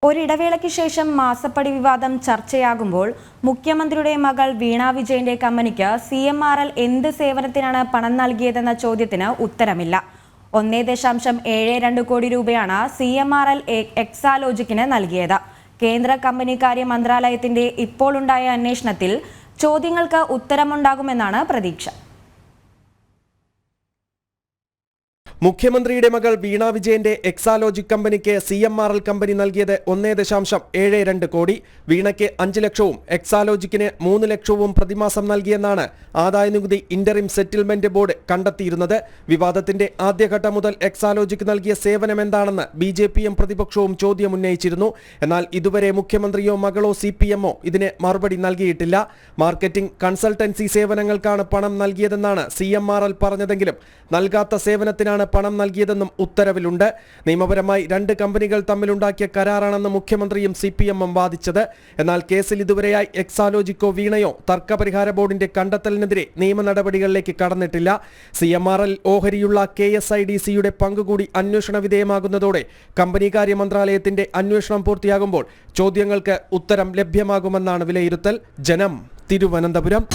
ഒരിടവേളയ്ക്ക് ശേഷം മാസപ്പടി വിവാദം ചർച്ചയാകുമ്പോൾ മുഖ്യമന്ത്രിയുടെ മകൾ വീണ വിജയന്റെ കമ്പനിക്ക് CMRL എന്ത് സേവനത്തിനാണ് പണം നൽകിയതെന്ന ചോദ്യത്തിന് ഉത്തരമില്ല. 1.72 കോടി രൂപയാണ് CMRL എക്സാലോജിക്കിന് നൽകിയത്. കേന്ദ്ര കമ്പനികാര്യ മന്ത്രാലയത്തിന്റെ ഇപ്പോഴുണ്ടായ അന്വേഷണത്തിൽ ചോദ്യങ്ങൾക്ക് ഉത്തരമുണ്ടാകുമെന്നാണ് പ്രതീക്ഷ. മുഖ്യമന്ത്രിയുടെ മകൾ വീണ വിജയന്റെ എക്സാലോജിക് കമ്പനിക്ക് CMRL കമ്പനി നൽകിയത് 1.72 കോടി. വീണയ്ക്ക് 5 ലക്ഷവും എക്സാലോജിക്കിന് 3 ലക്ഷവും പ്രതിമാസം നൽകിയെന്നാണ് ആദായനികുതി ഇന്ററിം സെറ്റിൽമെന്റ് ബോർഡ് കണ്ടെത്തിയിരുന്നത്. വിവാദത്തിന്റെ ആദ്യഘട്ടം മുതൽ എക്സാലോജിക് നൽകിയ സേവനം എന്താണെന്ന് BJPയും പ്രതിപക്ഷവും ചോദ്യമുന്നയിച്ചിരുന്നു. എന്നാൽ ഇതുവരെ മുഖ്യമന്ത്രിയോ മകളോ CPMോ ഇതിന് മറുപടി നൽകിയിട്ടില്ല. മാർക്കറ്റിംഗ് കൺസൾട്ടൻസി സേവനങ്ങൾക്കാണ് പണം നൽകിയതെന്നാണ് CMRL പറഞ്ഞതെങ്കിലും നൽകാത്ത സേവനത്തിനാണ് പണം നൽകിയതെന്നും ഉത്തരവിലുണ്ട്. നിയമപരമായി 2 കമ്പനികൾ തമ്മിലുണ്ടാക്കിയ കരാറാണെന്ന് മുഖ്യമന്ത്രിയും CPMും വാദിച്ചത്. എന്നാൽ കേസിൽ ഇതുവരെയായി എക്സാലോജിക്കോ വീണയോ തർക്കപരിഹാര ബോർഡിന്റെ കണ്ടെത്തലിനെതിരെ നിയമ നടപടികളിലേക്ക് കടന്നിട്ടില്ല. CMRL ഓഹരിയുള്ള KSIDCയുടെ പങ്കുകൂടി അന്വേഷണ വിധേയമാകുന്നതോടെ കമ്പനികാര്യ മന്ത്രാലയത്തിന്റെ അന്വേഷണം പൂർത്തിയാകുമ്പോൾ ചോദ്യങ്ങൾക്ക് ഉത്തരം ലഭ്യമാകുമെന്നാണ് വിലയിരുത്തൽ. ജനം, തിരുവനന്തപുരം.